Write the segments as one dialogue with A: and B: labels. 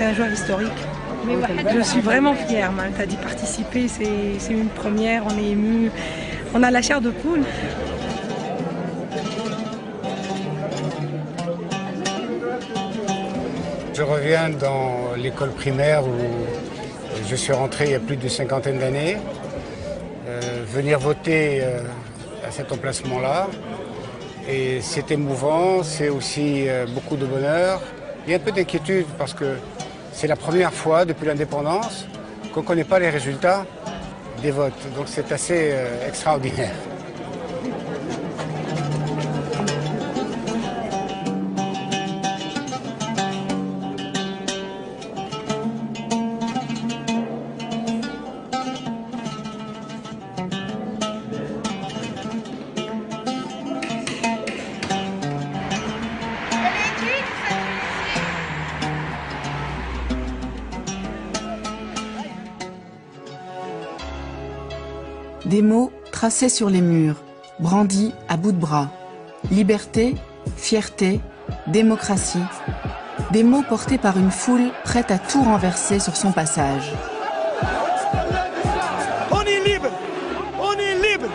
A: c'est un jour historique. Je suis vraiment fière, Malta, d'y participer. C'est une première, on est ému, on a la chair de poule.
B: Je reviens dans l'école primaire où je suis rentré il y a plus d'une cinquantaine d'années. Venir voter à cet emplacement-là, et c'est émouvant, c'est aussi beaucoup de bonheur. Il y a un peu d'inquiétude parce que c'est la première fois depuis l'indépendance qu'on ne connaît pas les résultats des votes. Donc c'est assez extraordinaire.
C: Des mots tracés sur les murs, brandis à bout de bras. Liberté, fierté, démocratie. Des mots portés par une foule prête à tout renverser sur son passage.
D: On est libre! On est libre!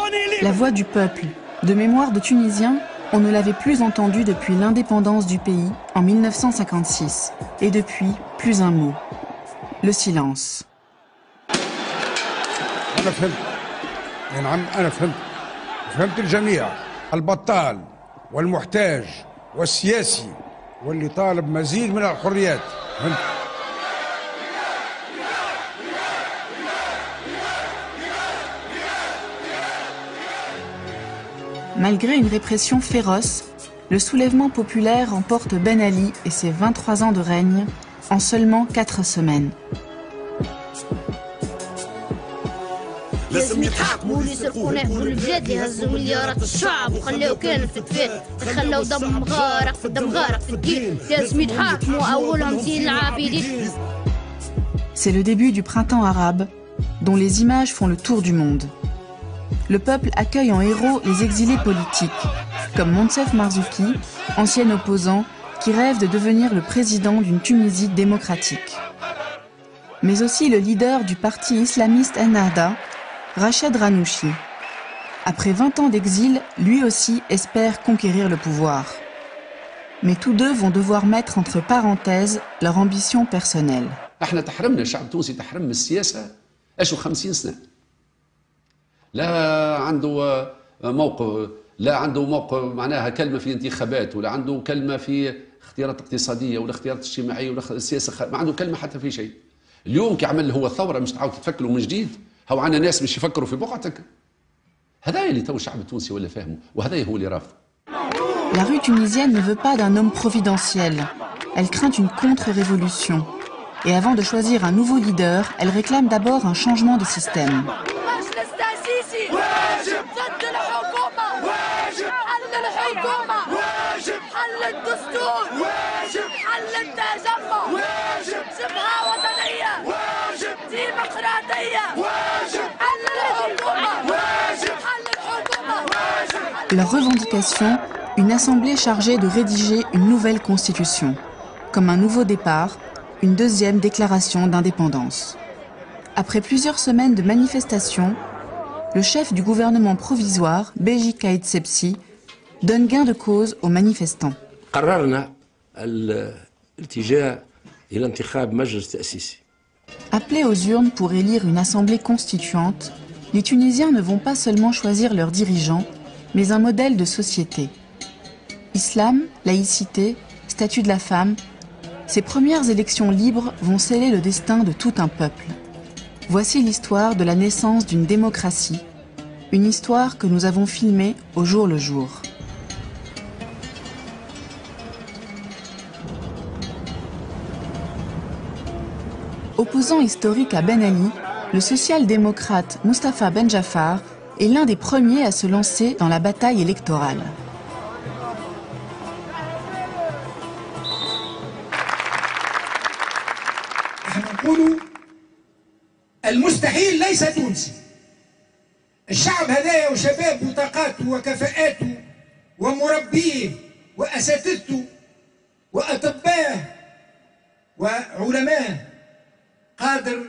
D: On est libre!
C: La voix du peuple, de mémoire de Tunisiens, on ne l'avait plus entendue depuis l'indépendance du pays en 1956. Et depuis, plus un mot. Le silence.
E: أنا فهمت. نعم أنا فهمت الجميع، البطال والمحتاج والسياسي واللي طالب مزيد من الحريات. فهمت.
C: Malgré une répression féroce, le soulèvement populaire remporte Ben Ali et ses 23 ans de règne en seulement 4 semaines.
F: لازم يتحاكموا اللي يسرقونا بالبلاد يهزوا مليارات الشعب وخلاو كان في التفات خلاو دم غارق في الدم غارق في الدين لازم يتحاكموا اولهم زين العابدين.
C: C'est le début du printemps arabe, dont les images font le tour du monde. Le peuple accueille en héros les exilés politiques, comme Monsef Marzouki, ancien opposant qui rêve de devenir le président d'une Tunisie démocratique. Mais aussi le leader du parti islamiste Ennahda, Rached Ghannouchi. Après 20 ans d'exil, lui aussi espère conquérir le pouvoir. Mais tous deux vont devoir mettre entre parenthèses leur ambition personnelle.
G: احنا تحرمنا الشعب التونسي تحرم من السياسه اشو 50 سنه. لا عنده موقف، لا عنده موقف معناها كلمه في الانتخابات، ولا عنده كلمه في اختيارات اقتصاديه ولا اختيارات اجتماعيه ولا السياسه، ما عنده كلمه حتى في شيء. اليوم كي عمل هو الثوره مش تعاود تفكروا من جديد، هو عندنا ناس مش يفكروا في بقعتك. هذا اللي تو الشعب التونسي ولا فاهمه، وهذا هو اللي رافض.
C: La rue tunisienne ne veut pas d'un homme providentiel. Elle craint une contre-révolution. Et avant de choisir un nouveau leader, elle réclame d'abord un changement de système. Leur revendication, une assemblée chargée de rédiger une nouvelle constitution, comme un nouveau départ, une deuxième déclaration d'indépendance. Après plusieurs semaines de manifestations, le chef du gouvernement provisoire, Beji Caïd Sebsi, donne gain de cause aux manifestants. Appelés aux urnes pour élire une assemblée constituante, les Tunisiens ne vont pas seulement choisir leurs dirigeants, mais un modèle de société. Islam, laïcité, statut de la femme, ces premières élections libres vont sceller le destin de tout un peuple. Voici l'histoire de la naissance d'une démocratie, une histoire que nous avons filmée au jour le jour. Opposant historique à Ben Ali, le social-démocrate Moustapha Ben Jaafar est l'un des premiers à se lancer dans la bataille électorale.
H: المستحيل ليس تونسي. الشعب هذايا وشباب وطاقاته وكفاءاته ومربيه وأساتذته وأطباء وعلماء قادر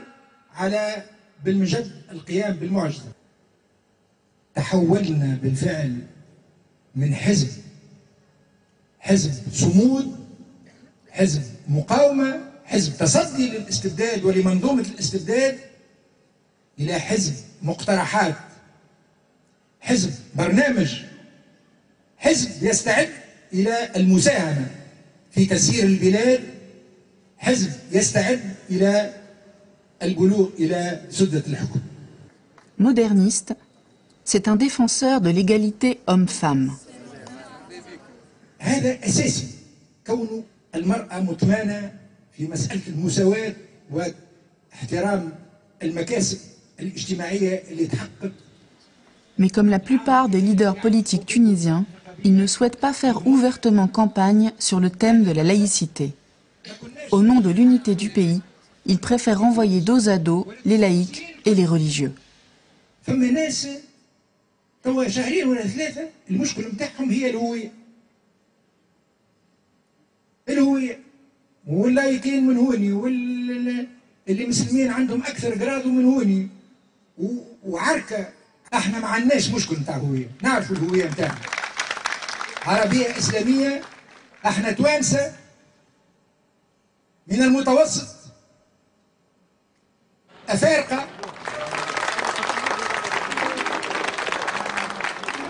H: على بالمجد القيام بالمعجزة. تحولنا بالفعل من حزب صمود، حزب مقاومة، حزب تصدي للاستبداد ولمنظومة الاستبداد، إلى حزب مقترحات، حزب برنامج، حزب يستعد إلى المساهمة في تسيير البلاد، حزب يستعد إلى البلوغ إلى سدة الحكم.
C: Moderniste, c'est un défenseur de l'égalité homme-femme.
H: هذا أساسي، كون المرأة متمانة في مسألة المساواة واحترام المكاسب الاجتماعية اللي تحقق.
C: Mais comme la plupart des leaders politiques tunisiens, il ne souhaite pas faire ouvertement campagne sur le thème de la laïcité. Au nom de l'unité du pays, il préfère renvoyer dos à dos les laïcs et les religieux.
H: فما ناس توا شهرين ولا ثلاثة المشكل نتاعهم هي الهوية واللايكين من هوني واللي مسلمين عندهم أكثر قرادوا من هوني وعركة. احنا ما عندناش مشكل نتاع هوية، نعرفوا الهوية نتاعنا عربية إسلامية، احنا توانسة من المتوسط، أفارقة.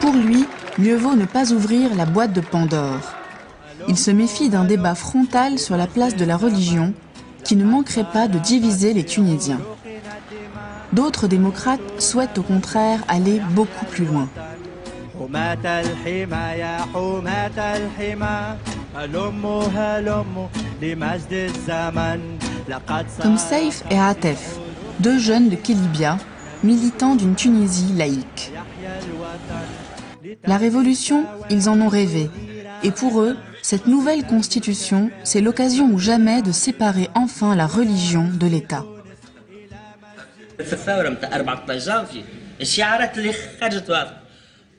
C: Pour lui, mieux vaut ne pas ouvrir la boîte de Pandore. Il se méfie d'un débat frontal sur la place de la religion qui ne manquerait pas de diviser les Tunisiens. D'autres démocrates souhaitent au contraire aller beaucoup plus loin. Comme Saïf et Atef, deux jeunes de Kélibia, militants d'une Tunisie laïque. La révolution, ils en ont rêvé. Et pour eux, cette nouvelle constitution, c'est l'occasion ou jamais de séparer enfin la religion de l'État.
I: في الثورة متاع 14 جانفي الشعارات اللي خرجت واضحة: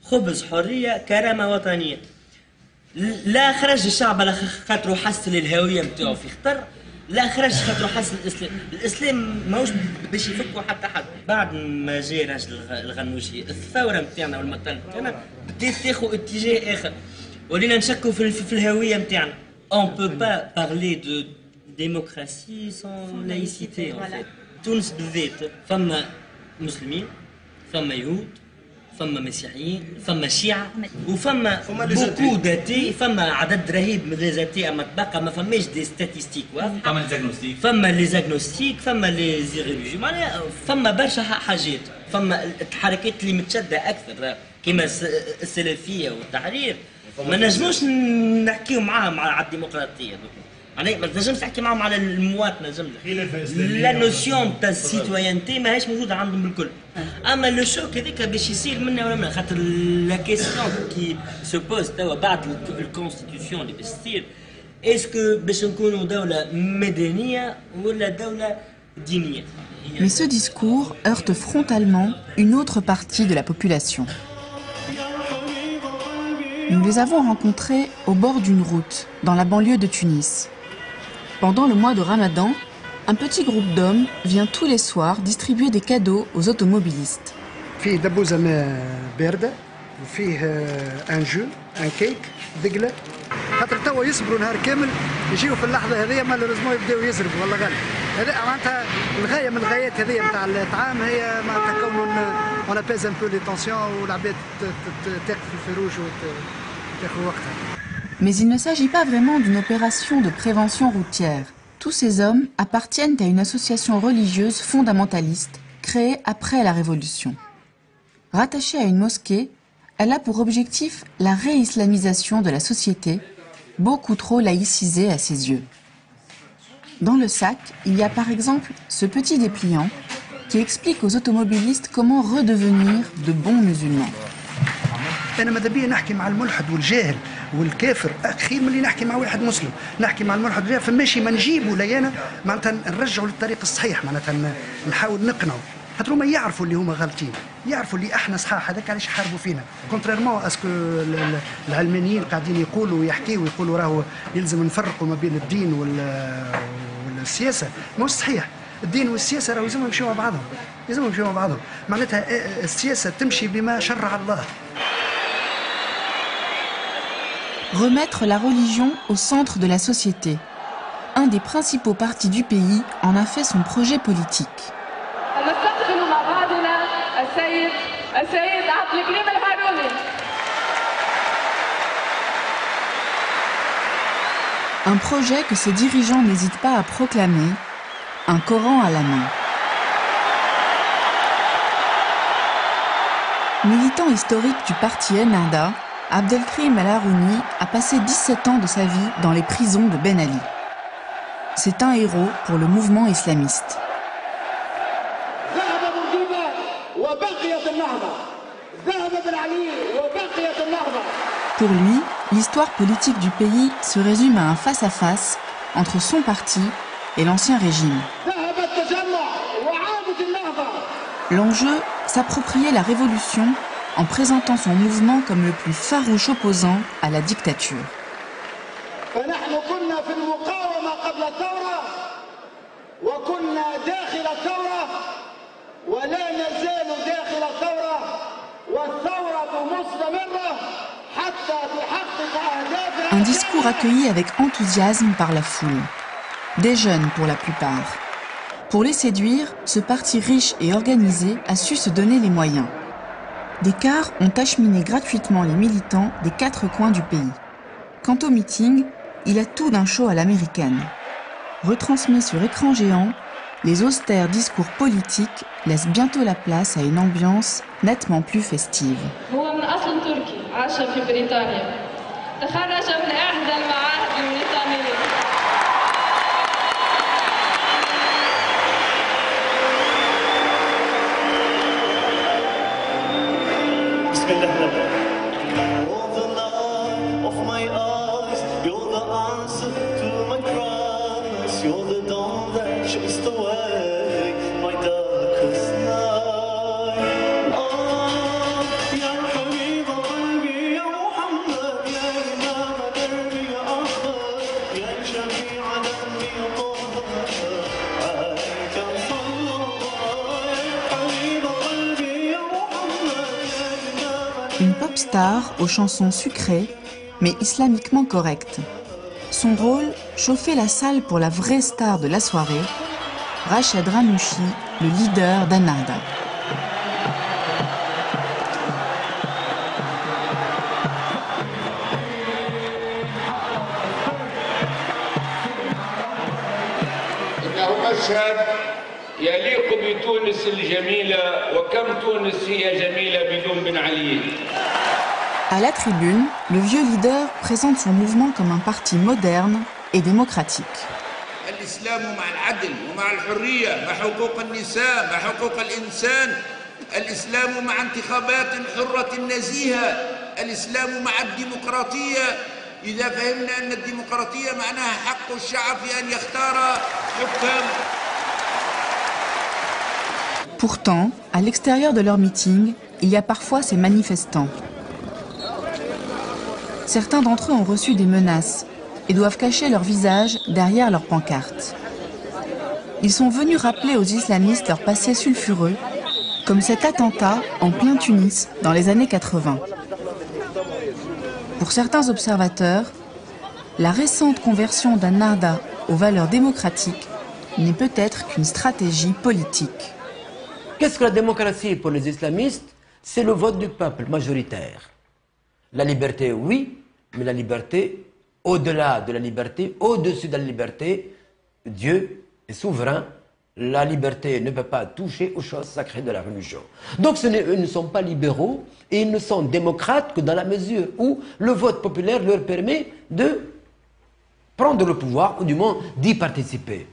I: خبز، حرية، كرامة وطنية. لا خرج الشعب على خاطرو حس للهوية نتاعو في خطر، لا خرج خاطرو حس الإسلام ماهوش باش يفكوا حتى حد. بعد ما جاء راجل الغنوشي الثورة نتاعنا والمطالب نتاعنا بدات تاخذ اتجاه آخر، ولينا نشكوا في الهوية نتاعنا. On peut pas parler de démocratie sans laïcité en fait. تونس بالذات فما مسلمين، فما يهود، فما مسيحيين، فما شيعة، وفما بوكو داتي، فما عدد رهيب من لي زاتي، اما تبقى ما فماش دي ستاتيستيك واضحة. فما لي زاغنوستيك، فما لي زاغنوستيك، فما لي زيريليجيو، معناها فما برشا حاجات. فما الحركات اللي متشدة أكثر كيما السلفية والتحرير ما نجموش نحكيو معاهم على الديمقراطية. ما تنجمش تحكي معاهم على المواطنه جمله. لا نوسيون تاع السيتويانتي ماهيش موجوده عندهم بالكل. اما لو شوك هذاك باش يصير منا ولا منا، خاطر لا كيسيون كي سو بوز توا بعد الكونستيتيوشن اللي باش تصير، اسكو باش نكونوا دوله مدنيه ولا دوله دينيه.
C: Mais ce discours heurte frontalement une autre partie de la population. Nous les avons rencontrés au bord d'une route, dans la banlieue de Tunis. Pendant le mois de Ramadan, un petit groupe d'hommes vient tous les soirs distribuer des cadeaux aux automobilistes.
J: فيه دبوزة باردة وفيه ان جو ان كيك دقلة، خاطر توا يصبروا نهار كامل يجيو في اللحظة هذه مالوريزمون يبداو يزربوا والله غالي. هذا معناتها الغاية من الغايات هذه نتاع الطعام هي معناتها كون اون ابيز ان بو لي طونسيون والعباد تاكل في الفروج وتاخذ وقتها.
C: Mais il ne s'agit pas vraiment d'une opération de prévention routière. Tous ces hommes appartiennent à une association religieuse fondamentaliste créée après la Révolution. Rattachée à une mosquée, elle a pour objectif la réislamisation de la société, beaucoup trop laïcisée à ses yeux. Dans le sac, il y a par exemple ce petit dépliant qui explique aux automobilistes comment redevenir de bons musulmans.
J: أنا ماذا بيا نحكي مع الملحد والجاهل والكافر أخير من اللي نحكي مع واحد مسلم، نحكي مع الملحد والجاهل فماشي ما نجيبوا ليانا معناتها نرجعوا للطريق الصحيح، معناتها نحاول نقنعوا، خاطر هما يعرفوا اللي هما غالطين، يعرفوا اللي احنا صحاح، هذاك علاش يحاربوا فينا، كونتريرمون اسكو العلمانيين قاعدين يقولوا ويحكيوا ويقولوا راهو يلزم نفرقوا ما بين الدين والسياسه مش صحيح. الدين والسياسه راهو لازم يمشيو مع بعضهم، لازم يمشيو مع بعضهم. معناتها السياسه تمشي بما شرع الله.
C: Remettre la religion au centre de la société. Un des principaux partis du pays en a fait son projet politique. Un projet que ses dirigeants n'hésitent pas à proclamer, un Coran à la main. Militant historique du parti Ennahda, Abdelkrim El Harouni a passé 17 ans de sa vie dans les prisons de Ben Ali. C'est un héros pour le mouvement islamiste. Pour lui, l'histoire politique du pays se résume à un face-à-face entre son parti et l'ancien régime. L'enjeu, s'approprier la révolution en présentant son mouvement comme le plus farouche opposant à la dictature. Un discours accueilli avec enthousiasme par la foule. Des jeunes pour la plupart. Pour les séduire, ce parti riche et organisé a su se donner les moyens. Des cars ont acheminé gratuitement les militants des 4 coins du pays. Quant au meeting, il a tout d'un show à l'américaine. Retransmis sur écran géant, les austères discours politiques laissent bientôt la place à une ambiance nettement plus festive. Une pop star aux chansons sucrées, mais islamiquement correctes. Son rôle, chauffer la salle pour la vraie star de la soirée, Rached Ghannouchi, le leader d'Ennahda.
K: يليق بتونس الجميلة وكم تونس هي جميلة بدون بن علي.
C: À la tribune, le vieux leader présente son mouvement comme un parti moderne et démocratique.
L: الإسلام مع العدل ومع الحرية مع حقوق النساء مع حقوق الإنسان. الإسلام مع انتخابات حرة نزيهة. الإسلام مع الديمقراطية. إذا فهمنا أن الديمقراطية معناها حق الشعب في أن يختار حكام.
C: Pourtant, à l'extérieur de leur meeting, il y a parfois ces manifestants. Certains d'entre eux ont reçu des menaces et doivent cacher leur visage derrière leurs pancartes. Ils sont venus rappeler aux islamistes leur passé sulfureux, comme cet attentat en plein Tunis dans les années 80. Pour certains observateurs, la récente conversion d'Ennahda aux valeurs démocratiques n'est peut-être qu'une stratégie politique.
M: Qu'est-ce que la démocratie pour les islamistes? C'est le vote du peuple majoritaire. La liberté, oui, mais la liberté, au-delà de la liberté, au-dessus de la liberté, Dieu est souverain. La liberté ne peut pas toucher aux choses sacrées de la religion. Donc ils ne sont pas libéraux et ils ne sont démocrates que dans la mesure où le vote populaire leur permet de prendre le pouvoir ou du moins d'y participer.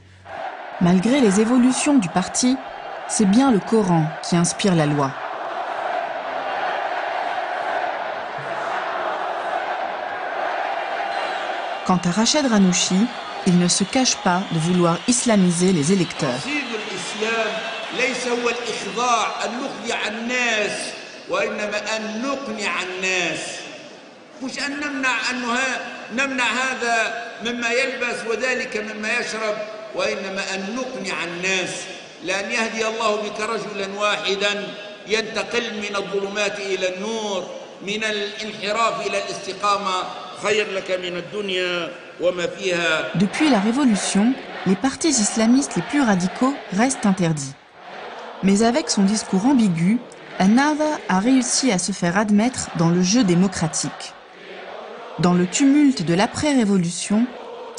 C: Malgré les évolutions du parti, c'est bien le Coran qui inspire la loi. Quant à Rached Ghannouchi, il ne se cache pas de vouloir islamiser les électeurs.
L: وإنما أن نقنع الناس، لأن يهدي الله بك رجلا واحدا ينتقل من الظلمات إلى النور، من الانحراف إلى الاستقامة، خير لك من الدنيا وما فيها.
C: Depuis la Révolution, les partis islamistes les plus radicaux restent interdits. Mais avec son discours ambigu, Ennahda a réussi à se faire admettre dans le jeu démocratique. Dans le tumulte de l'après-révolution,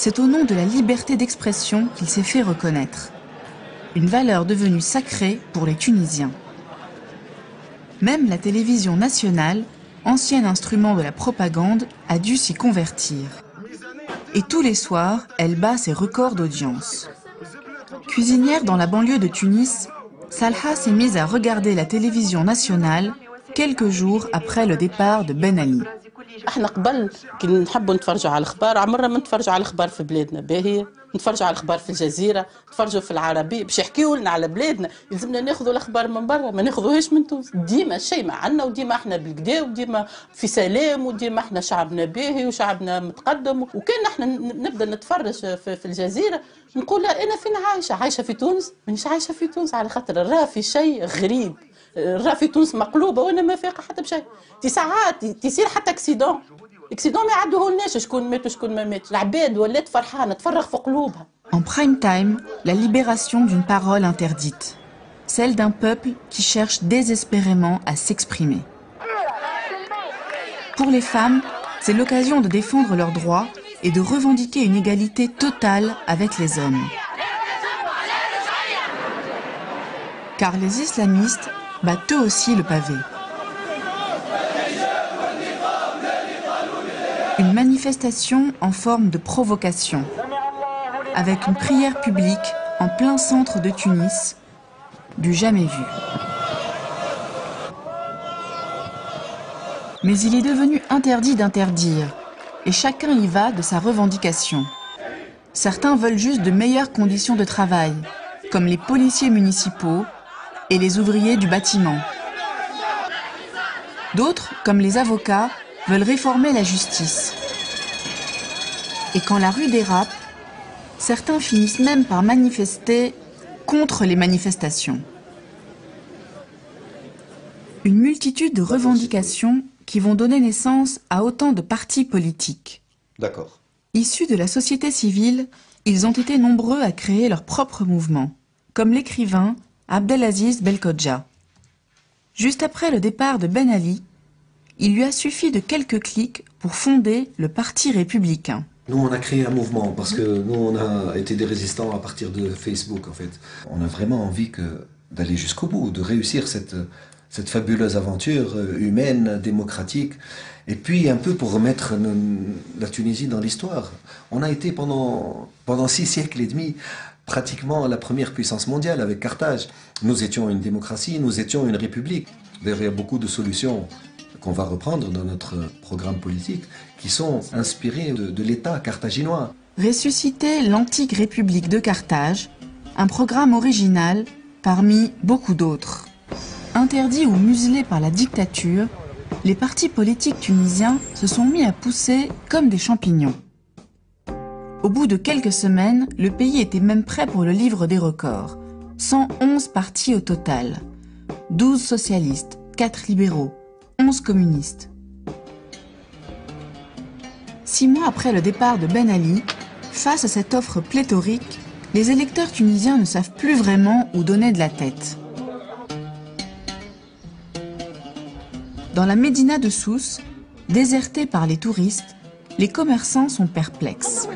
C: c'est au nom de la liberté d'expression qu'il s'est fait reconnaître. Une valeur devenue sacrée pour les Tunisiens. Même la télévision nationale, ancien instrument de la propagande, a dû s'y convertir. Et tous les soirs, elle bat ses records d'audience. Cuisinière dans la banlieue de Tunis, Salha s'est mise à regarder la télévision nationale quelques jours après le départ de Ben Ali.
N: احنا قبل كي نحبوا نتفرجوا على الاخبار عمرنا ما نتفرجوا على الاخبار في بلادنا باهيه، نتفرجوا على الاخبار في الجزيره، نتفرجوا في العربيه باش يحكيوا لنا على بلادنا، يلزمنا ناخذوا الاخبار من برا ما ناخذوهاش من تونس، ديما الشيء معنا وديما احنا بالكدا وديما في سلام وديما احنا شعبنا باهي وشعبنا متقدم، وكان احنا نبدا نتفرج في الجزيره نقول انا فين عايشه في تونس، مانيش عايشه في تونس على خاطر راه في شيء غريب، راه في تونس مقلوبه وانا ما فايقه حتى بشيء، تي ساعات تصير حتى اكسيدون ما يعدوهولناش شكون مات وشكون ما ماتش، العباد ولات فرحانه تفرغ في قلوبها.
C: En prime time, la libération d'une parole interdite, celle d'un peuple qui cherche désespérément à s'exprimer. Pour les femmes, c'est l'occasion de défendre leurs droits et de revendiquer une égalité totale avec les hommes. Car les islamistes battent eux aussi le pavé. Une manifestation en forme de provocation, avec une prière publique en plein centre de Tunis, du jamais vu. Mais il est devenu interdit d'interdire, et chacun y va de sa revendication. Certains veulent juste de meilleures conditions de travail, comme les policiers municipaux et les ouvriers du bâtiment. D'autres, comme les avocats, veulent réformer la justice. Et quand la rue dérape, certains finissent même par manifester contre les manifestations. Une multitude de revendications qui vont donner naissance à autant de partis politiques.
O: D'accord.
C: Issus de la société civile, ils ont été nombreux à créer leur propre mouvement, comme l'écrivain Abdelaziz Belkodja. Juste après le départ de Ben Ali, il lui a suffi de quelques clics pour fonder le Parti républicain.
O: Nous, on a créé un mouvement parce que nous, on a été des résistants à partir de Facebook, en fait. On a vraiment envie d'aller jusqu'au bout, de réussir cette fabuleuse aventure humaine, démocratique, et puis un peu pour remettre la Tunisie dans l'histoire. On a été pendant 6 siècles et demi pratiquement la première puissance mondiale avec Carthage. Nous étions une démocratie, nous étions une république. D'ailleurs, il y a beaucoup de solutions qu'on va reprendre dans notre programme politique, qui sont inspirés de l'État carthaginois.
C: Ressusciter l'antique République de Carthage, un programme original parmi beaucoup d'autres. Interdits ou muselés par la dictature, les partis politiques tunisiens se sont mis à pousser comme des champignons. Au bout de quelques semaines, le pays était même prêt pour le livre des records. 111 partis au total. 12 socialistes, 4 libéraux, 11 communistes. 6 mois après le départ de Ben Ali, face à cette offre pléthorique, les électeurs tunisiens ne savent plus vraiment où donner de la tête. Dans la médina de Sousse, désertée par les touristes, les commerçants sont perplexes.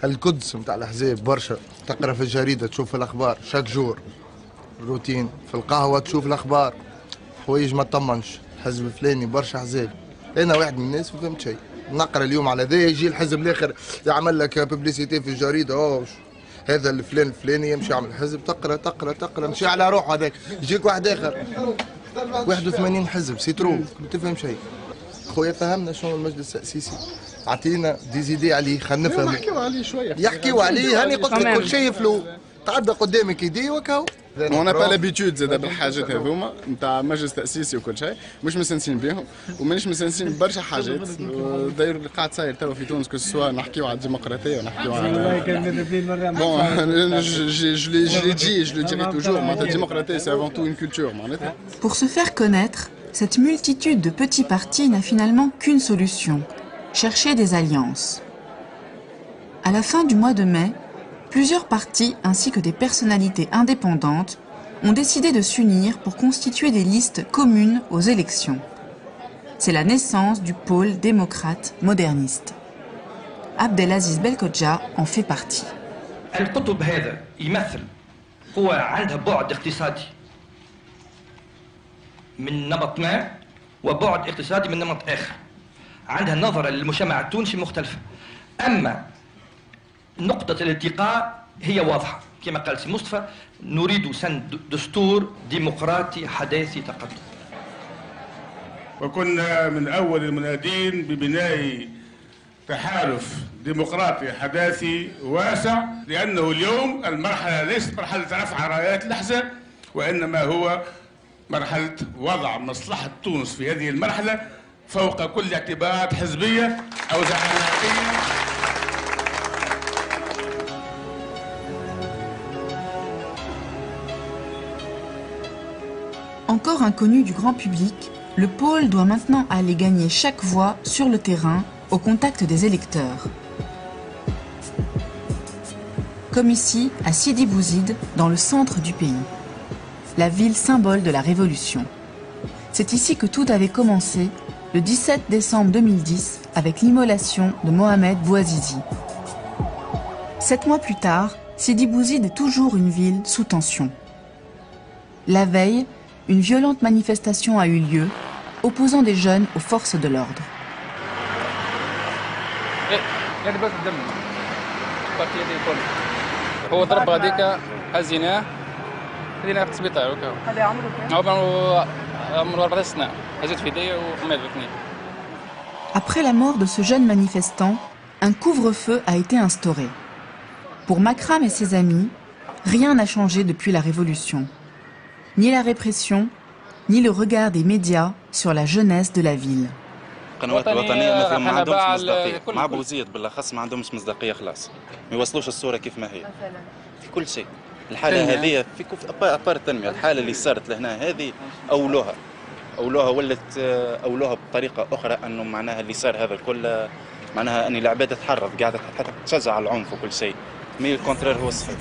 P: القدس نتاع الاحزاب برشا، تقرا في الجريده تشوف الاخبار شاك جور روتين، في القهوه تشوف الاخبار حوايج ما تطمنش، الحزب الفلاني برشا احزاب. انا واحد من الناس ما فهمت شيء، نقرا اليوم على ذا يجي الحزب الاخر يعمل لك ببليسيتي في الجريده، هذا الفلان الفلاني يمشي يعمل حزب، تقرا مشي على روحه هذاك، يجيك واحد اخر 81 حزب سيترو ما تفهم شيء. خويا فهمنا شنو المجلس التأسيسي، اعطينا ديزيدي عليه خلينا نفهم. يحكيوا عليه شويه، يحكيوا عليه، هاني قلت لك كل شيء فلو، تعدى قدامك يدي وكاو.
Q: انا با لابيتود زاد بالحاجات هذوما نتاع مجلس تاسيسي وكل شيء، مش مستانسين بهم ومانيش مستانسين برشا حاجات. داير اللي قاعد صاير توا في تونس كسوا نحكيو على الديمقراطيه ونحكيو على بون جو لي ديري توجور معناتها الديمقراطيه سي افون تو اون كولتور معناتها.
C: Pour se faire connaître, cette multitude de petits partis n'a finalement qu'une solution, chercher des alliances. À la fin du mois de mai, plusieurs partis ainsi que des personnalités indépendantes ont décidé de s'unir pour constituer des listes communes aux élections. C'est la naissance du pôle démocrate moderniste. Abdelaziz Belkodja en fait partie.
R: القطب هذا يمثل قوة عندها بعد اقتصادي من نمط ما وبعد اقتصادي من نمط آخر. عندها نظرة للمجتمع التونسي مختلفة. أما نقطة الالتقاء هي واضحة كما قال سي مصطفى، نريد سن دستور ديمقراطي حداثي تقدم.
S: وكنا من أول المنادين ببناء تحالف ديمقراطي حداثي واسع، لأنه اليوم المرحلة ليست مرحلة رفع رايات الأحزاب، وإنما هو مرحلة وضع مصلحة تونس في هذه المرحلة فوق كل اعتبارات حزبية أو زعاماتية.
C: Encore inconnu du grand public, le pôle doit maintenant aller gagner chaque voix sur le terrain au contact des électeurs. Comme ici, à Sidi Bouzid, dans le centre du pays, la ville symbole de la Révolution. C'est ici que tout avait commencé, le 17 décembre 2010, avec l'immolation de Mohamed Bouazizi. 7 mois plus tard, Sidi Bouzid est toujours une ville sous tension. La veille, une violente manifestation a eu lieu, opposant des jeunes aux forces de l'ordre. Après la mort de ce jeune manifestant, un couvre-feu a été instauré. Pour Makram et ses amis, rien n'a changé depuis la Révolution. Ni la répression, ni le regard des médias sur la jeunesse de la ville.
T: القنوات الوطنيه مثلا ما عندهمش مصداقيه، مع بوزيد بالاخص ما عندهمش مصداقيه خلاص، ما يوصلوش الصوره كيف ما هي في كل شيء. الحاله هذه في ابار التنميه، الحاله اللي صارت لهنا هذه اولوها اولوها بطريقه اخرى، انه معناها اللي صار هذا الكل معناها ان العباد تحرض قاعده حتى تشجع على العنف وكل شيء، مي الكونترير هو الصحيح.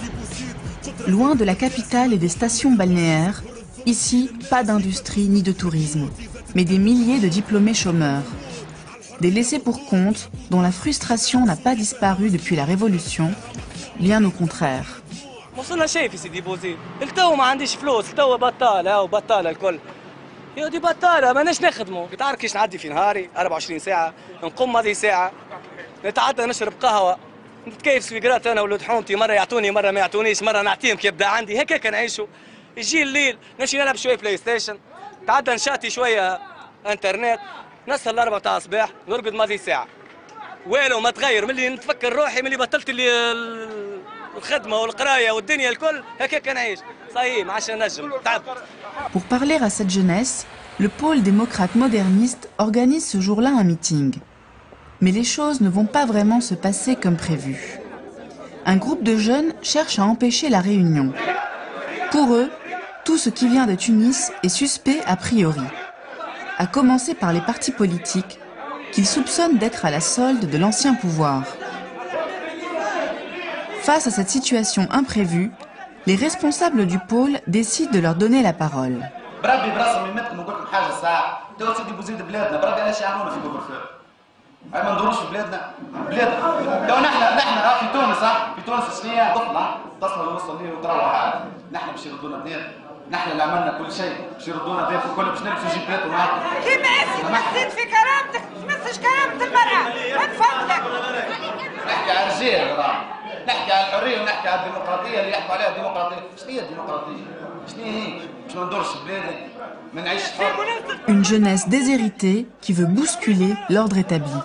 C: Loin de la capitale et des stations balnéaires, ici, pas d'industrie ni de tourisme, mais des milliers de diplômés chômeurs. Des laissés pour compte dont la frustration n'a pas disparu depuis la Révolution, bien au contraire.
U: وصلنا شيء في سيدي بوزيد، التو ما عنديش فلوس، التو بطالة وبطالة الكل. يا دي بطالة ماناش نخدموا، تعرف كيش نعدي في نهاري 24 ساعة، نقوم هذه ساعة، نتعدى نشرب قهوة، نتكيف سويقرات أنا ولد حومتي، مرة يعطوني مرة ما يعطونيش، مرة نعطيهم كي يبدا عندي، هكاك نعيشوا. يجي الليل نمشي نلعب شوية بلاي ستيشن، تعدى نشاتي شوية انترنت، نسهر الأربعة تاع الصباح، نرقد ماضي ساعة. والو ما تغير ملي نتفكر روحي ملي بطلت لي الخدمة والقراية والدنيا الكل، هكاك نعيش. صحيح ما عادش نجم، تعبت.
C: Pour parler à cette jeunesse, le pôle démocrate moderniste organise ce jour-là un meeting. Mais les choses ne vont pas vraiment se passer comme prévu. Un groupe de jeunes cherche à empêcher la réunion. Pour eux, tout ce qui vient de Tunis est suspect a priori. À commencer par les partis politiques, qu'ils soupçonnent d'être à la solde de l'ancien pouvoir. Face à cette situation imprévue, les responsables du pôle décident de leur donner la parole.
V: ما ندورش في بلادنا لو نحن في تونس في تونس شنيا تطلع تصل وصل ليه وتروح نحن باش يردونا دير نحن اللي عملنا كل شيء باش يردونا دير كل باش نلبسوا جيبات ومعاكم
W: كيما اسمك تزيد في كرامتك تمسش كرامة المرأة من فضلك
V: نحكي على الرجال نحكي على الحرية ونحكي على الديمقراطية اللي يحكوا عليها الديمقراطية شنو هي الديمقراطية شنو هي باش ما ندورش في بلادي ما نعيش حر.
C: Une jeunesse déshéritée qui veut bousculer l'ordre établi.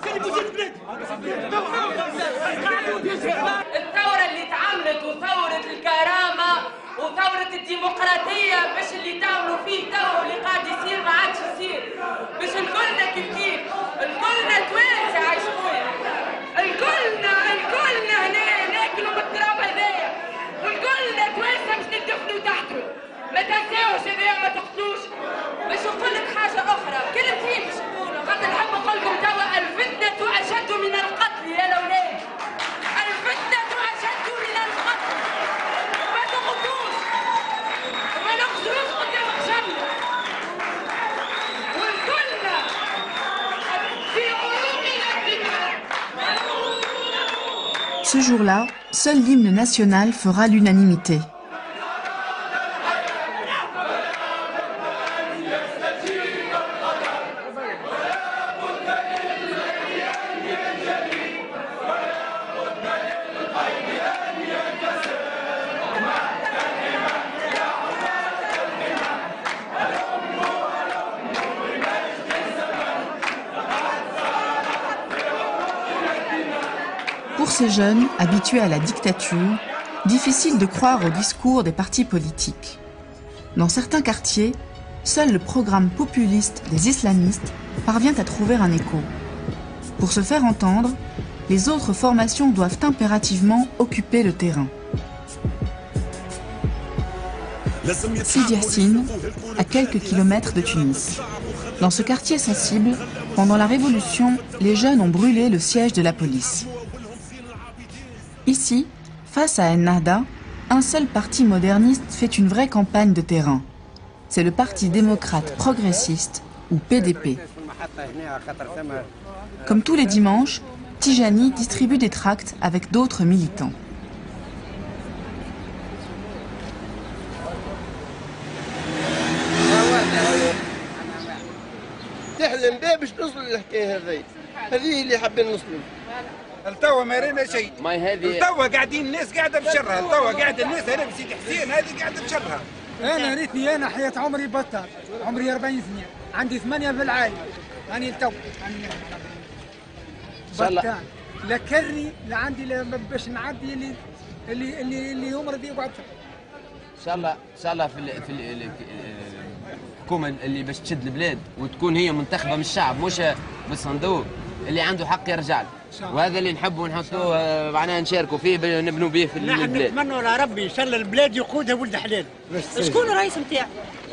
W: الثورة اللي اتعملت وثورة الكرامة ديمقراطيه باش اللي تعملوا فيه تو اللي قاعد يصير ما عادش يصير، باش الكلنا كيف كيف، الكلنا توانسه عايش خويا، الكلنا هنا ناكلوا بالتراب هذايا، والكلنا توانسه باش ندفنوا تحته، ما تنساوش هذايا ما تقتلوش. باش نقول لك حاجه اخرى، كلمتين باش نقولوا، خاطر نحب نقول لكم توا الفتنه اشد من القتل يا الاولاد، الفتنه اشد من القتل، ما تقتلوش وما نخسروش قدام خشمنا، والكلنا في عروقنا الدماء.
C: Ce jour-là, seul l'hymne national fera l'unanimité. Pour ces jeunes, habitués à la dictature, difficile de croire au discours des partis politiques. Dans certains quartiers, seul le programme populiste des islamistes parvient à trouver un écho. Pour se faire entendre, les autres formations doivent impérativement occuper le terrain. Sidi Yassine, à quelques kilomètres de Tunis. Dans ce quartier sensible, pendant la Révolution, les jeunes ont brûlé le siège de la police. Ici, face à Ennahda, un seul parti moderniste fait une vraie campagne de terrain. C'est le Parti démocrate progressiste, ou PDP. Comme tous les dimanches, Tijani distribue des tracts avec d'autres militants.
A: تحلم بيه باش توصل للحكايه هذه اللي حابين نوصلوا. التوا ما رينا شيء. التوا قاعدين الناس قاعده بشرها، التوا قاعد الناس هنا بسيدي حسين هذه قاعده بشرها. انا ريتني انا حياه عمري بطال، عمري 40 سنه، عندي 8 في العائله. راني التو بطال. لا كرني لا عندي باش نعدي اللي يمرض يقعد.
M: ان شاء الله في الحكومه اللي باش تشد البلاد وتكون هي منتخبه من الشعب مش بالصندوق، اللي عنده حق يرجع له، وهذا اللي نحبوا نحطوه معناها نشاركوا فيه نبنوا به في البلاد.
A: نحن نتمنوا على ربي ان شاء الله البلاد يقودها ولد حلال.
W: شكون الرئيس نتاعك؟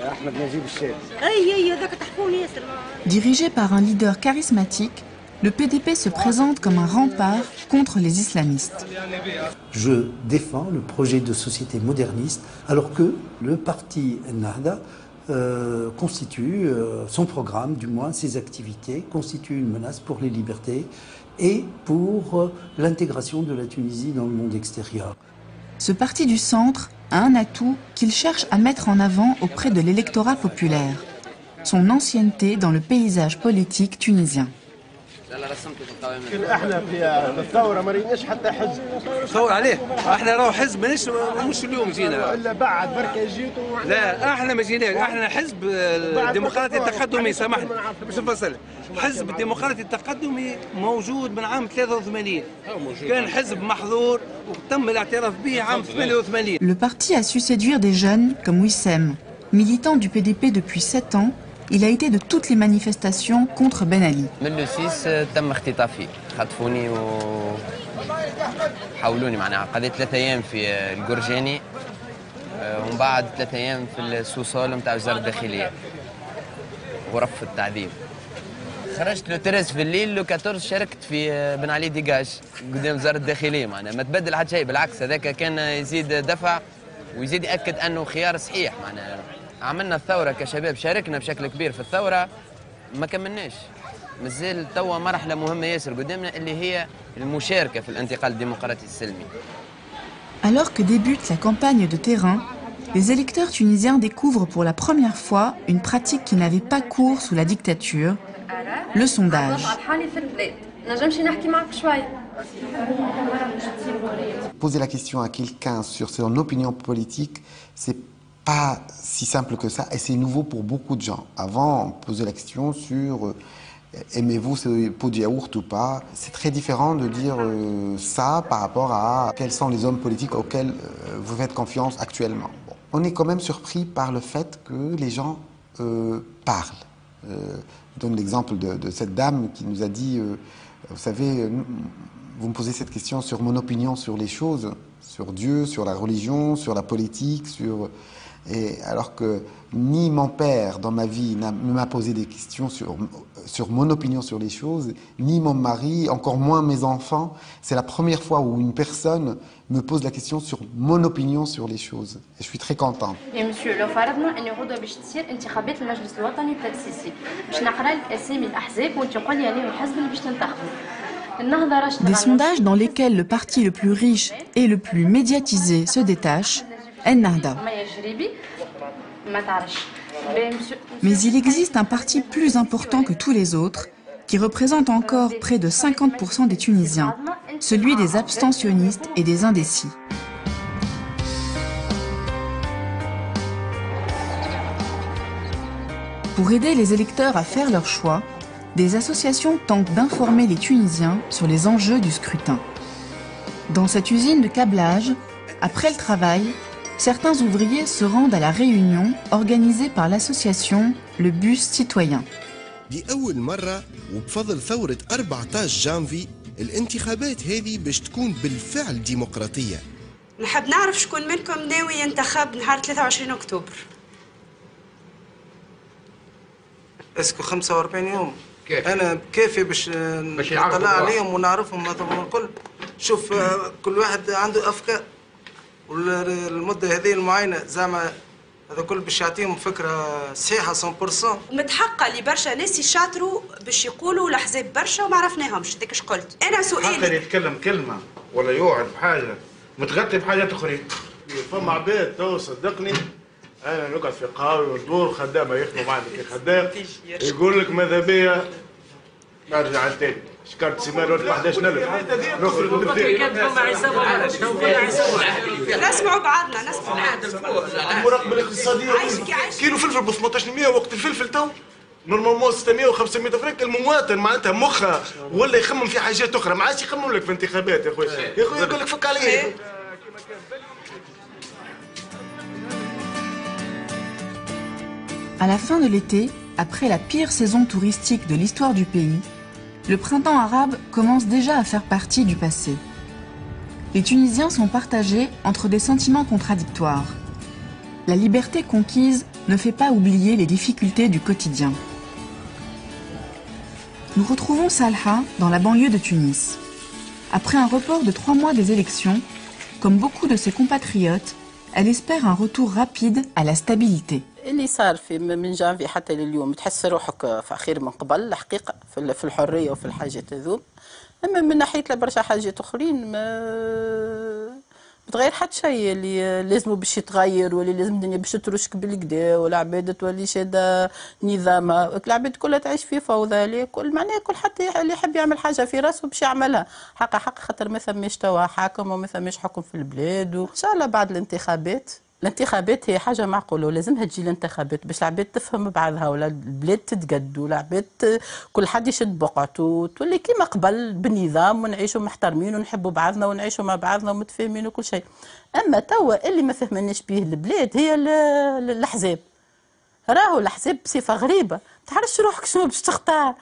A: احمد نجيب الشاب.
W: اي هذاك تحكوني ياسر.
C: Dirigé par un leader charismatique, le PDP se présente comme un rempart contre les islamistes.
B: Je défends le projet de société moderniste, alors que le parti Ennahda constitue, son programme, du moins ses activités, constitue une menace pour les libertés et pour l'intégration de la Tunisie dans le monde extérieur.
C: Ce parti du centre a un atout qu'il cherche à mettre en avant auprès de l'électorat populaire, son ancienneté dans le paysage politique tunisien.
A: احنا في الثوره ما ريناش حتى حزب.
D: ثوره عليه؟ احنا راهو حزب مش اليوم جينا.
A: الا بعد بركه جيتوا.
D: لا احنا ما جيناش، احنا حزب الديمقراطي التقدمي، سامحني باش نفصل. حزب الديمقراطي التقدمي موجود من عام 83، كان حزب محظور وتم الاعتراف به عام 88.
C: Le parti a su séduire des jeunes comme Wissem, militant du PDP depuis 7 ans. Il a été de toutes les manifestations contre Ben Ali.
M: من لو 6 تم اختطافي، خطفوني وحولوني معناها، قضيت 3 أيام في الجرجاني ومن بعد 3 أيام في السوسول نتاع وزارة الداخلية غرف التعذيب. خرجت لو 13 في الليل، لو 14 شاركت في بن علي ديجاج قدام وزارة الداخلية، معناها ما تبدل حتى شيء، بالعكس هذاك كان يزيد دفع ويزيد يأكد أنه خيار صحيح. معناها عملنا الثورة كشباب، شاركنا بشكل كبير في الثورة، ما كملناش، مازال توا مرحلة مهمة ياسر قدامنا اللي هي المشاركة في الانتقال الديمقراطي السلمي.
C: Alors que débute la campagne de terrain, les électeurs tunisiens découvrent pour la première fois une pratique qui n'avait pas cours sous la dictature, le sondage.
X: Poser la question à quelqu'un sur son opinion politique, c'est pas si simple que ça, et c'est nouveau pour beaucoup de gens. Avant, on posait la question sur aimez-vous ce pot de yaourt ou pas. C'est très différent de dire ça par rapport à quels sont les hommes politiques auxquels vous faites confiance actuellement. Bon. on est quand même surpris par le fait que les gens parlent. Je donne l'exemple de cette dame qui nous a dit, vous savez, vous me posez cette question sur mon opinion sur les choses, sur Dieu, sur la religion, sur la politique, et alors que ni mon père dans ma vie ne m'a posé des questions sur mon opinion sur les choses, ni mon mari, encore moins mes enfants. C'est la première fois où une personne me pose la question sur mon opinion sur les choses. Et je suis très contente.
E: Et monsieur, لو فرضنا أن غدوة باش تصير انتخابات المجلس الوطني التأسيسي، باش نقرا لك أسامي الأحزاب وأنت تقول لي أنا الحزب اللي باش تنتخبه.
C: Des sondages dans lesquels le parti le plus riche et le plus médiatisé se détache, Ennahda. Mais il existe un parti plus important que tous les autres, qui représente encore près de 50% des Tunisiens, celui des abstentionnistes et des indécis. Pour aider les électeurs à faire leur choix, des associations tentent d'informer les Tunisiens sur les enjeux du scrutin. Dans cette usine de câblage, après le travail, certains ouvriers se rendent à la réunion organisée par l'association Le Bus Citoyen.
F: لأول مرة وبفضل ثورة 14 جانفي الانتخابات هذه باش تكون بالفعل ديمقراطية.
G: نحب نعرف شكون منكم ناوي ينتخب نهار 23 أكتوبر.
H: اسكو 45 يوم انا كافي باش نطلع عليهم ونعرفهم هذوما الكل. شوف كل واحد عنده افكار والمده هذه المعينه زعما هذا كل باش يعطيهم فكره صحيحه 100%.
G: متحقه اللي برشا ناس يشاطروا باش يقولوا الاحزاب برشا وما عرفناهمش. هذاك اش قلت انا سؤالي
Y: حتى يتكلم كلمه ولا يوعد بحاجه متغطي بحاجات اخرين. فما عباد تو صدقني انا نقعد في قهاوي وندور خدامه يخدموا معنا كي خدام يقول لك ماذا بيا نرجع لتاني شكرت سيمانه ب 11000 نخرج من الدير.
G: نسمعوا بعضنا نسمعوا.
Y: المراقبه الاقتصاديه كيلو فلفل ب 1800 وقت الفلفل تو نورمالمون 600 و 500 فرنك. المواطن معناتها مخه ولا يخمم في حاجات اخرى ما عادش يخمم لك في انتخابات يا خويا. يا خويا يقول لك فك عليه.
C: À la fin de l'été, après la pire saison touristique de l'histoire du pays, le printemps arabe commence déjà à faire partie du passé. Les Tunisiens sont partagés entre des sentiments contradictoires. La liberté conquise ne fait pas oublier les difficultés du quotidien. Nous retrouvons Salha dans la banlieue de Tunis. Après un report de 3 mois des élections, comme beaucoup de ses compatriotes, elle espère un retour rapide à la stabilité.
N: اللي صار في من جانفي حتى لليوم تحس روحك في خير من قبل الحقيقه في الحريه وفي الحاجات هذوم. اما من ناحيه برشا حاجات اخرين ما تغير حتى شيء. اللي لازم باش يتغير واللي لازم الدنيا باش تترشك بالكدا والعباد تولي شاده نظامها. العباد كلها تعيش في فوضى. كل معناها كل حتى اللي يحب يعمل حاجه في راسه باش يعملها حق خاطر ما ثماش توا حاكم وما ثماش حكم في البلاد. وان شاء الله بعد الانتخابات هي حاجه معقوله ولازمها تجي الانتخابات باش العباد تفهم بعضها ولا البلاد تتقد والعباد كل حد يشد بقعته وتولي كيما قبل بالنظام ونعيشوا محترمين ونحبوا بعضنا ونعيشوا مع بعضنا ومتفاهمين وكل شيء. اما توا اللي ما فهمناش به البلاد هي الاحزاب. راهو الاحزاب بصفه غريبه ما تعرفش روحك شنو باش تختار.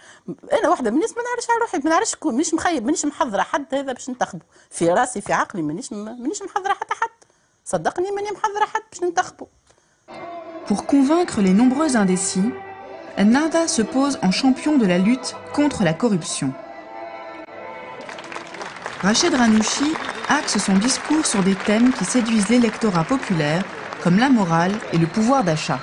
N: انا واحده من الناس ما نعرفش على روحي ما نعرفش شكون مانيش مخيب مانيش محضره حد هذا باش ننتخبه. في راسي في عقلي مانيش محضره حتى حد.
C: Pour convaincre les nombreux indécis, Ennahda se pose en champion de la lutte contre la corruption. Rached Ranouchi axe son discours sur des thèmes qui séduisent l'électorat populaire, comme la morale et le pouvoir d'achat.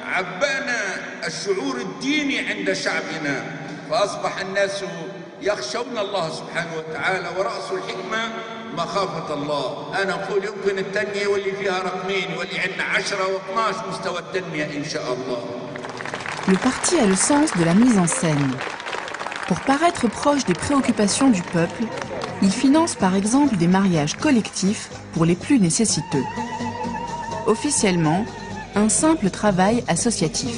L: عبانا الشعور الديني عند شعبنا فأصبح الناس يخشون الله سبحانه وتعالى ورأس الحكمة مخافة الله. أنا أقول يمكن التنمية واللي فيها رقمين واللي عندنا 10 و12 مستوى التنمية إن شاء الله.
C: Le parti a le sens de la mise en scène. Pour paraître proche des préoccupations du peuple, il finance par exemple des mariages collectifs pour les plus nécessiteux. Officiellement, un simple travail associatif.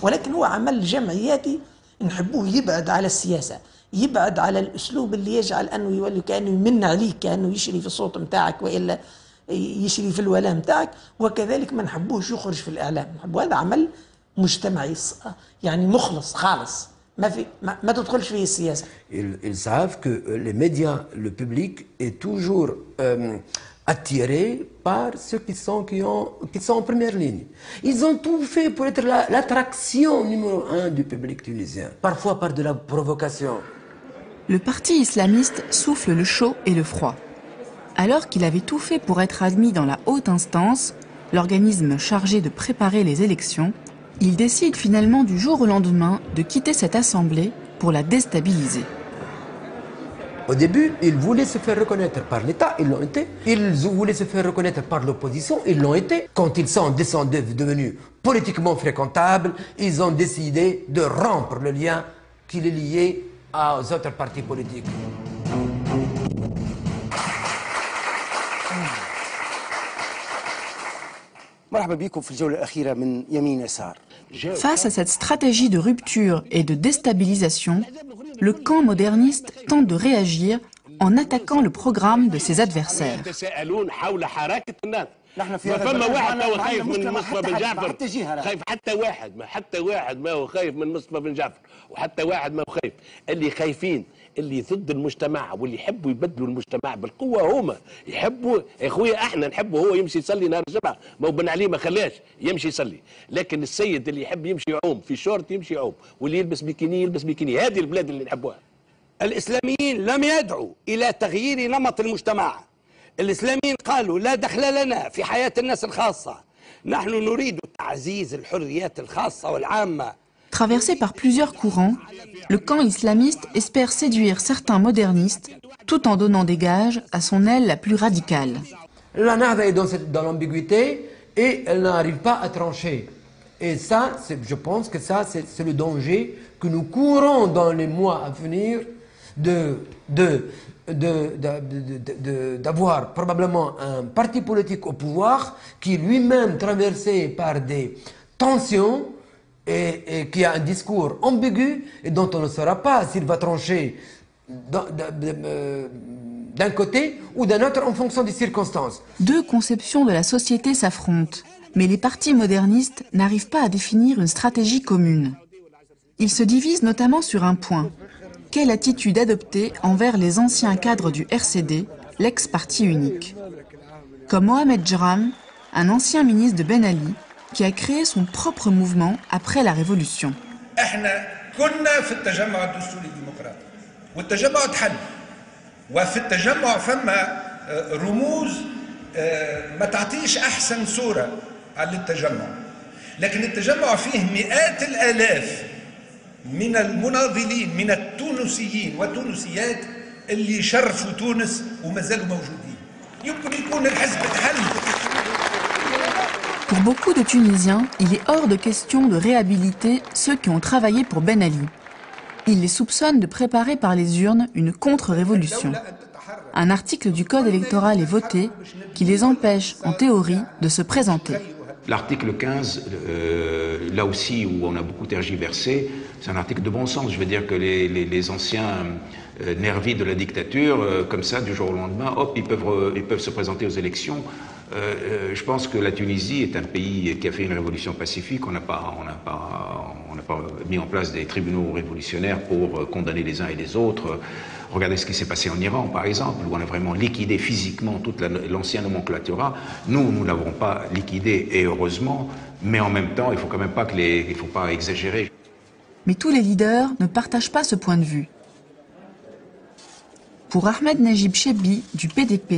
I: ولكن هو عمل جمعياتي نحبوه يبعد على السياسة، يبعد على الأسلوب اللي يجعل أنه يولي كأنه يمن عليك، كأنه يشري في الصوت متاعك وإلا يشري في الولاء متاعك، وكذلك ما نحبوش يخرج في الإعلام. نحبوا هذا عمل مجتمعي يعني مخلص خالص، ما تدخلش فيه السياسة.
M: Ils savent que les médias, le public est toujours attiré par ceux qui sont en première ligne. Ils ont tout fait pour être l'attraction numéro 1 du public tunisien, parfois par de la provocation.
C: Le parti islamiste souffle le chaud et le froid. Alors qu'il avait tout fait pour être admis dans la haute instance, l'organisme chargé de préparer les élections, il décide finalement du jour au lendemain de quitter cette assemblée pour la déstabiliser.
M: Au début, ils voulaient se faire reconnaître par l'État, ils l'ont été. Ils voulaient se faire reconnaître par l'opposition, ils l'ont été. Quand ils sont devenus politiquement fréquentables, ils ont décidé de rompre le lien qui les liait aux autres partis politiques.
C: Face à cette stratégie de rupture et de déstabilisation, le camp moderniste tente de réagir en attaquant le programme de ses adversaires.
J: ما فما واحد تو خايف من مصطفى بن جعفر، خايف حتى واحد ما هو خايف من مصطفى بن جعفر، وحتى واحد ما هو خايف. اللي خايفين اللي ضد المجتمع واللي يحبوا يبدلوا المجتمع بالقوه هما يحبوا. يا خويا احنا نحبوا هو يمشي يصلي نهار الجمعه، ما هو بن علي ما خلاش يمشي يصلي، لكن السيد اللي يحب يمشي يعوم في شورت يمشي يعوم، واللي يلبس بيكيني يلبس بيكيني. هذه البلاد اللي نحبوها.
K: الاسلاميين لم يدعوا الى تغيير نمط المجتمع. الإسلاميين قالوا لا دخل لنا في حياة الناس الخاصة، نحن نريد تعزيز الحريات الخاصة والعامة.
C: Traversé par plusieurs courants, le camp islamiste espère séduire certains modernistes tout en donnant des gages à son aile la plus radicale.
M: La Nahda est dans l'ambiguïté et elle n'arrive pas à trancher. Et ça, je pense que ça, c'est le danger que nous courons dans les mois à venir d'avoir probablement un parti politique au pouvoir qui lui-même traversé par des tensions et qui a un discours ambigu et dont on ne saura pas s'il va trancher d'un côté ou d'un autre en fonction des circonstances.
C: Deux conceptions de la société s'affrontent, mais les partis modernistes n'arrivent pas à définir une stratégie commune. Ils se divisent notamment sur un point. Quelle attitude adopter envers les anciens cadres du RCD, l'ex-parti unique? Comme Mohamed Jram, un ancien ministre de Ben Ali, qui a créé son propre mouvement après la Révolution.
O: كنا في التجمع الدستوري الديمقراطي والتجمع تحل وفي التجمع فما رموز ما تعطيش احسن صوره على التجمع، لكن التجمع فيه مئات الالاف من المناضلين من التونسيين والتونسيات اللي شرفوا تونس وما زالوا موجودين. يمكن يكون الحزب تحل.
C: Pour beaucoup de Tunisiens, il est hors de question de réhabiliter ceux qui ont travaillé pour Ben Ali. Ils les soupçonnent de préparer par les urnes une contre-révolution. Un article du code électoral est voté qui les empêche, en théorie, de se présenter.
P: L'article 15, là aussi où on a beaucoup tergiversé, c'est un article de bon sens. Je veux dire que les anciens nervis de la dictature, comme ça, du jour au lendemain, hop, ils peuvent se présenter aux élections. Je pense que la Tunisie est un pays qui a fait une révolution pacifique. On n'a pas mis en place des tribunaux révolutionnaires pour condamner les uns et les autres. Regardez ce qui s'est passé en Iran, par exemple, où on a vraiment liquidé physiquement toute l'ancienne nomenclatura. Nous ne l'avons pas liquidé, et heureusement, mais en même temps, il ne faut quand même pas il faut pas exagérer.
C: Mais tous les leaders ne partagent pas ce point de vue. Pour Ahmed Najib Chebbi du PDP,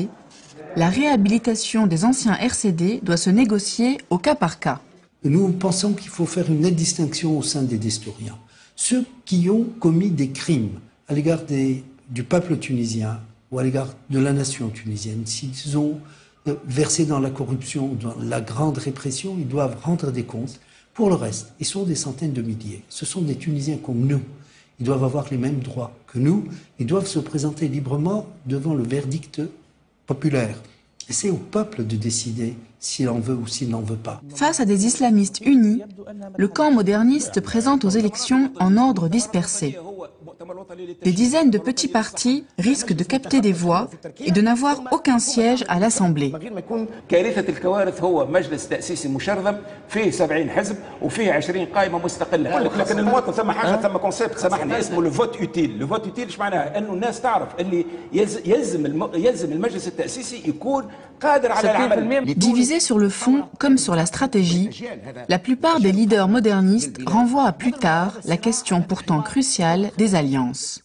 C: la réhabilitation des anciens RCD doit se négocier au cas par cas.
B: Nous pensons qu'il faut faire une nette distinction au sein des historiens. Ceux qui ont commis des crimes à l'égard du peuple tunisien ou à l'égard de la nation tunisienne, s'ils ont versé dans la corruption, dans la grande répression, ils doivent rendre des comptes. Pour le reste, ils sont des centaines de milliers. Ce sont des Tunisiens comme nous. Ils doivent avoir les mêmes droits que nous. Ils doivent se présenter librement devant le verdict populaire. Et c'est au peuple de décider s'il en veut ou s'il n'en veut pas.
C: Face à des islamistes unis, le camp moderniste se présente aux élections en ordre dispersé. Des dizaines de petits partis risquent de capter des voix et de n'avoir aucun siège à l'Assemblée.
Q: كارثة الكوارث هو مجلس تأسيسي مشرذم فيه 70 حزب وفيه 20 قائمة مستقلة، لكن المواطن ثم حاجة ثم كونسيبت سامحني اسمه لو فوت اوتيل، لو فوت اوتيل ايش معناها؟ انه الناس تعرف اللي يلزم المجلس التأسيسي يكون قادر على العمل.
C: Divisés sur le fond comme sur la stratégie, la plupart des leaders modernistes renvoient à plus tard la question pourtant cruciale des alliances.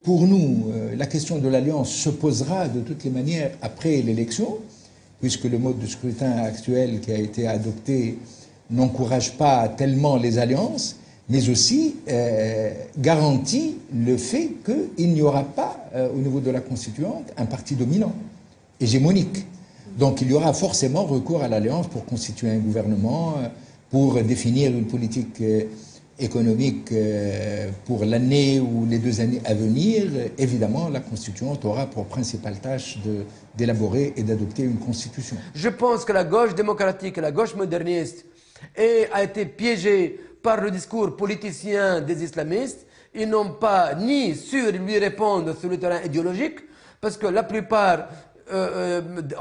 R: Pour nous, la question de l'alliance se posera de toutes les manières après l'élection, puisque le mode de scrutin actuel qui a été adopté n'encourage pas tellement les alliances, mais aussi garantit le fait qu'il n'y aura pas, au niveau de la constituante, un parti dominant, hégémonique. Donc il y aura forcément recours à l'alliance pour constituer un gouvernement, pour définir une politique économique pour l'année ou les 2 années à venir. Évidemment, la constituante aura pour principale tâche d'élaborer et d'adopter une constitution.
M: Je pense que la gauche démocratique et la gauche moderniste a été piégée par le discours politicien des islamistes. Ils n'ont pas ni su lui répondre sur le terrain idéologique, parce que la plupart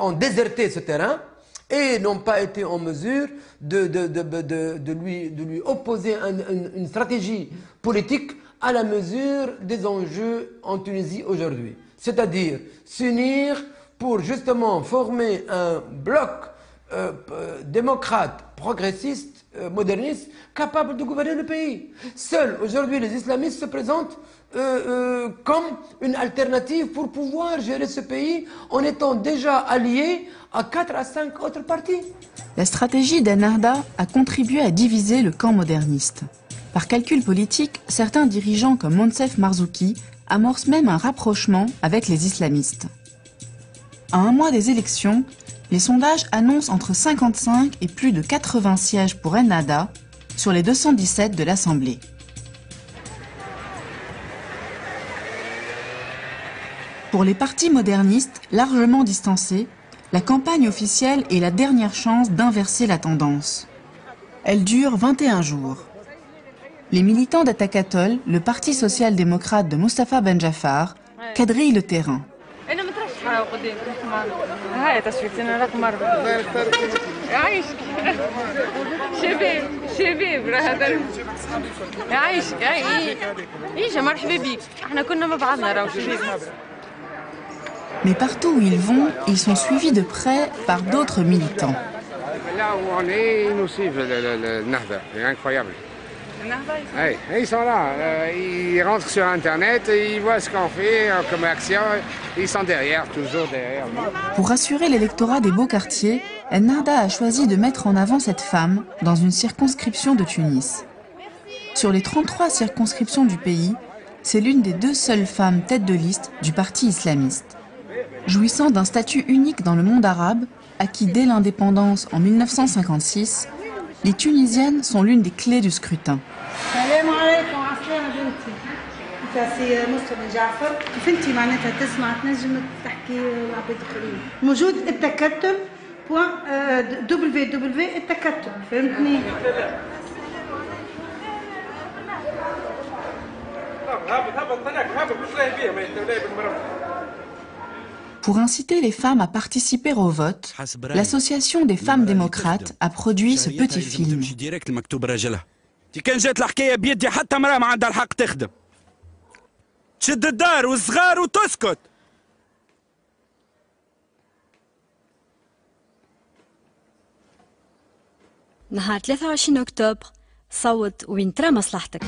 M: ont déserté ce terrain et n'ont pas été en mesure de lui opposer une stratégie politique à la mesure des enjeux en Tunisie aujourd'hui. C'est-à-dire s'unir pour justement former un bloc démocrate, progressiste, moderniste, capable de gouverner le pays. Seuls aujourd'hui les islamistes se présentent comme une alternative pour pouvoir gérer ce pays en étant déjà alliés à 4 à 5 autres partis.
C: La stratégie d'Ennahda a contribué à diviser le camp moderniste. Par calcul politique, certains dirigeants comme Monsef Marzouki amorcent même un rapprochement avec les islamistes. À un mois des élections, les sondages annoncent entre 55 et plus de 80 sièges pour Ennahda sur les 217 de l'Assemblée. Pour les partis modernistes largement distancés, la campagne officielle est la dernière chance d'inverser la tendance. Elle dure 21 jours. Les militants d'Atakatol, le parti social-démocrate de Moustapha Ben Jaffar, quadrillent le terrain. Mais partout où ils vont, ils sont suivis de près par d'autres militants.
S: Là où on est, ils nous suivent le Nahda, c'est incroyable. Ils sont là, ils rentrent sur Internet, ils voient ce qu'on fait comme action, ils sont derrière, toujours derrière.
C: Pour rassurer l'électorat des beaux quartiers, Ennahda a choisi de mettre en avant cette femme dans une circonscription de Tunis. Sur les 33 circonscriptions du pays, c'est l'une des 2 seules femmes tête de liste du parti islamiste. Jouissant d'un statut unique dans le monde arabe, acquis dès l'indépendance en 1956, les Tunisiennes sont l'une des clés du scrutin. Pour inciter les femmes à participer au vote, l'Association des femmes démocrates a produit ce petit film.
A: كان جات الحكايه بيدي حتى مراه ما عندها الحق تخدم تشد الدار والصغار وتسكت.
T: نهار 23 أكتوبر صوت وين ترى مصلحتك.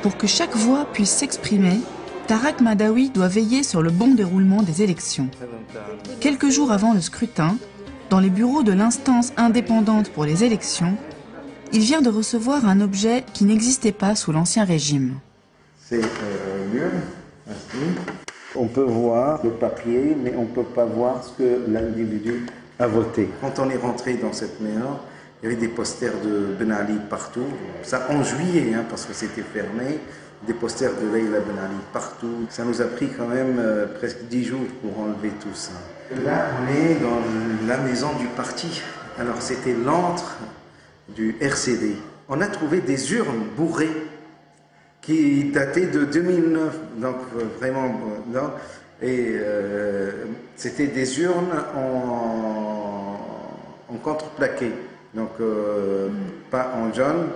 C: Pour que chaque voix puisse s'exprimer, Tarek Madawi doit veiller sur le bon déroulement des élections. Quelques jours avant le scrutin, dans les bureaux de l'instance indépendante pour les élections, il vient de recevoir un objet qui n'existait pas sous l'Ancien Régime.
U: C'est l'urne, on peut voir le papier, mais on ne peut pas voir ce que l'individu a voté. Quand on est rentré dans cette maison, il Il y avait des posters de Ben Ali partout. Ça en juillet, hein, parce que c'était fermé. Des posters de Leila Ben Ali partout. Ça nous a pris quand même presque 10 jours pour enlever tout ça. Là, on est dans la maison du parti. Alors, c'était l'antre du RCD. On a trouvé des urnes bourrées qui dataient de 2009. Donc, vraiment, non. Et c'était des urnes en contreplaqué. Donc, pas en jaune.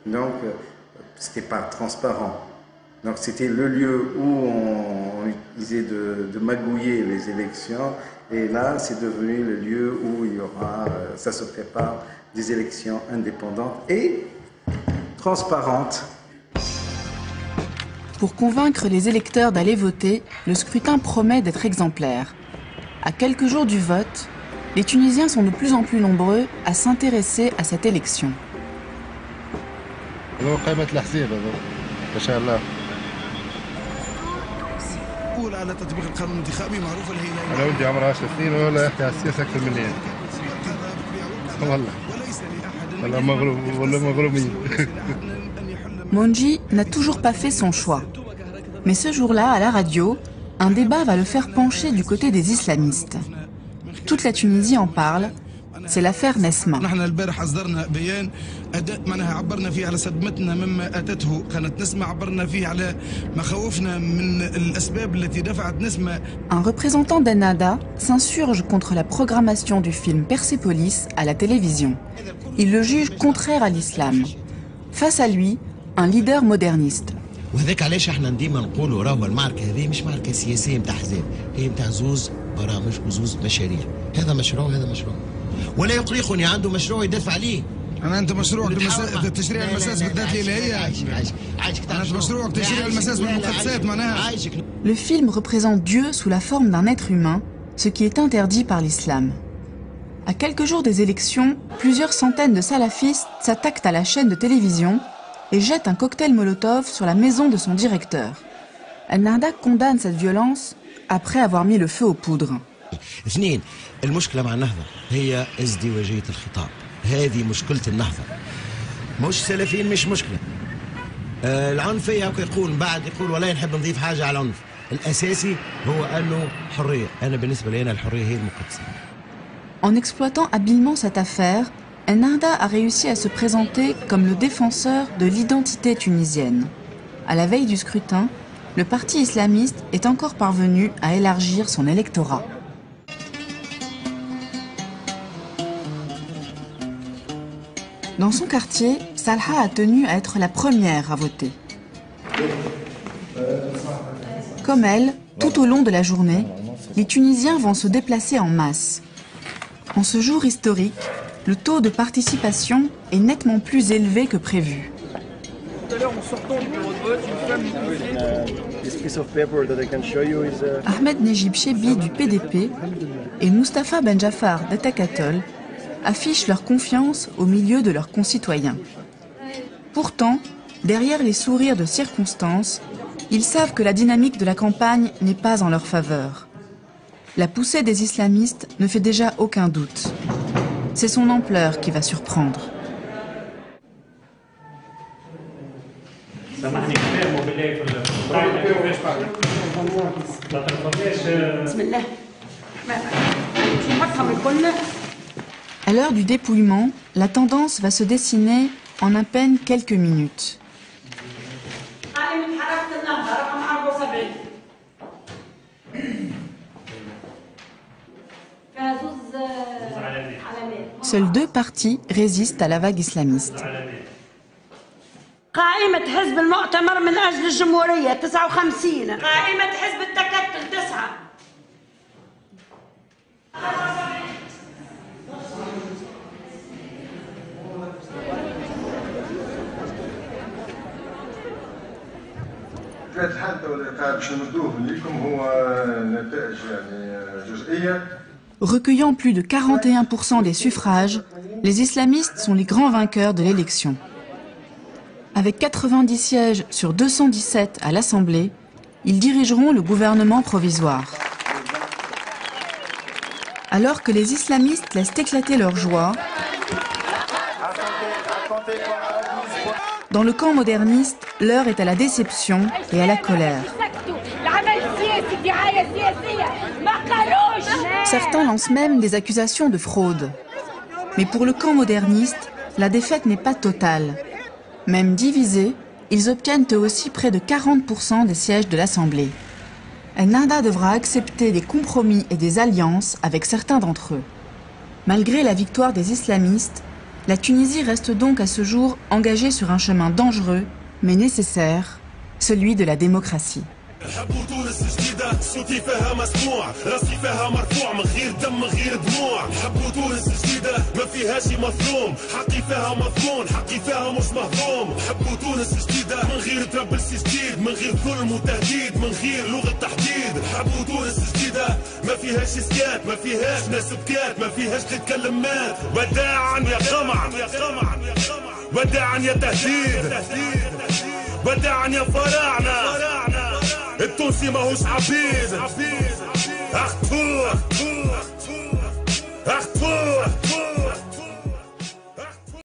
U: Donc, c'était pas transparent. Donc c'était le lieu où on utilisait de magouiller les élections, et là c'est devenu le lieu où il y aura, ça se prépare, des élections indépendantes et transparentes.
C: Pour convaincre les électeurs d'aller voter, le scrutin promet d'être exemplaire. À quelques jours du vote, les Tunisiens sont de plus en plus nombreux à s'intéresser à cette élection. Monji n'a toujours pas fait son choix. Mais ce jour-là, à la radio, un débat va le faire pencher du côté des islamistes. Toute la Tunisie en parle. C'est l'affaire Nesma. Un représentant d'Ennahda s'insurge contre la programmation du film Persépolis à la télévision. Il le juge contraire à l'islam. Face à lui, un leader moderniste.
D: وهذاك علاش احنا ديما نقولوا راهو المعركه هذه مش معركه سياسيه نتاع احزاب، هي نتاع زوز برامج وزوز مشاريع، هذا مشروع وهذا مشروع. ولا يقلقني عنده مشروع يدافع عليه. انا انت مشروعك تشريع المساس بالذات الالهيه. انت مشروعك تشريع المساس بالمقدسات معناها.
C: Le film représente Dieu sous la forme d'un être humain, ce qui est interdit par l'islam. À quelques jours des élections, plusieurs centaines de salafistes s'attaquent à la chaîne de télévision et jette un cocktail Molotov sur la maison de son directeur. Ennahda condamne cette violence après avoir mis le feu aux poudres.
D: اثنين، المشكلة مع النهضة هي ازدواجية الخطاب. هذه مشكلة النهضة. مش سلفيين مش مشكلة. العنفية يقول من بعد يقول والله نحب نضيف حاجة على العنف. الأساسي هو أنه حرية. أنا بالنسبة لي أنا الحرية هي المقدسة.
C: En exploitant habilement cette affaire, Ennahda a réussi à se présenter comme le défenseur de l'identité tunisienne. À la veille du scrutin, le parti islamiste est encore parvenu à élargir son électorat. Dans son quartier, Salha a tenu à être la première à voter. Comme elle, tout au long de la journée, les Tunisiens vont se déplacer en masse. En ce jour historique, le taux de participation est nettement plus élevé que prévu.
E: Tout à l'heure, en sortant du bureau de vote,
C: Ahmed Nejib Chebi du PDP et Moustapha Ben Jafar d'Etakatol affichent leur confiance au milieu de leurs concitoyens. Pourtant, derrière les sourires de circonstance, ils savent que la dynamique de la campagne n'est pas en leur faveur. La poussée des islamistes ne fait déjà aucun doute. C'est son ampleur qui va surprendre. À l'heure du dépouillement, la tendance va se dessiner en à peine quelques minutes. Seuls deux partis résistent à la vague islamiste.
V: قائمة حزب المؤتمر من أجل الجمهورية 59 قائمة حزب التكتل 9
U: ثلاث حالة والإيقاع باش نمدوه ليكم هو نتائج يعني جزئية.
C: Recueillant plus de 41% des suffrages, les islamistes sont les grands vainqueurs de l'élection. Avec 90 sièges sur 217 à l'Assemblée, ils dirigeront le gouvernement provisoire. Alors que les islamistes laissent éclater leur joie, Dans le camp moderniste, l'heure est à la déception et à la colère. Certains lancent même des accusations de fraude. Mais pour le camp moderniste, la défaite n'est pas totale. Même divisés, ils obtiennent eux aussi près de 40% des sièges de l'Assemblée. Ennahda devra accepter des compromis et des alliances avec certains d'entre eux. Malgré la victoire des islamistes, la Tunisie reste donc à ce jour engagée sur un chemin dangereux, mais nécessaire, celui de la démocratie.
F: حبوا تونس جديدة صوتي فيها مسموع راسي فيها مرفوع من غير دم من غير دموع حبوا تونس جديدة ما فيهاش مظلوم حقي فيها مضمون حقي فيها مش مهضوم حبوا تونس جديدة من غير تربلسي جديد من غير ظلم وتهديد من غير لغة تحديد حبوا تونس جديدة ما فيهاش سكات ما فيهاش ناس بكات ما فيهاش تتكلم مات وداعا يا قمع وداعا يا تهديد وداعا يا فراعنة التونسي ماهوش عبيد اخطور